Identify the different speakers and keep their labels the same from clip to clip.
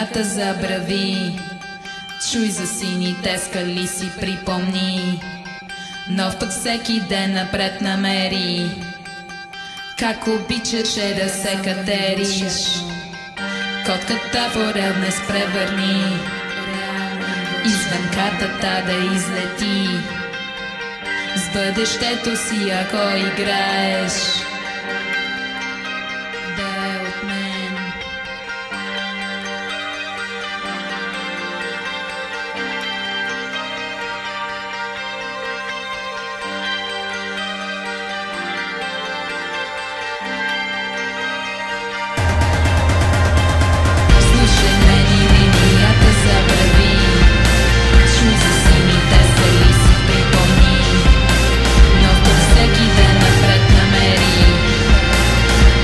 Speaker 1: земята забрави. Чуй за сините скали си припомни, нов път всеки ден напред намери. Как обичаше да се катериш, котката в орел не спревърни, извън картата да излети. С бъдещето си ако играеш, да е от мен. Слушай мен и линията забрави, чуй за сините скали си припомни, нов път всеки ден напред намери.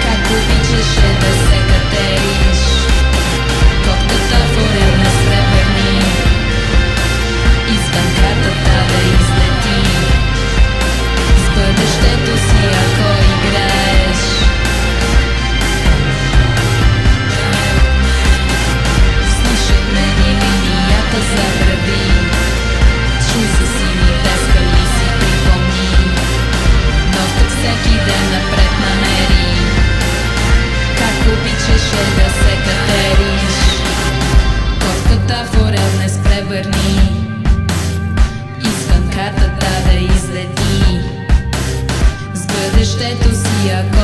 Speaker 1: Как обичаше да се катериш, котката в орел не спревърни, извън картата да излети. С бъдещето си ако играеш, слушай мен и линията забрави, чуй за сините скали си припомни, нов път всеки ден напред намери. Как обичаше да се катериш, котката в орел не спревърни, извън картата да излети. С бъдещето си ако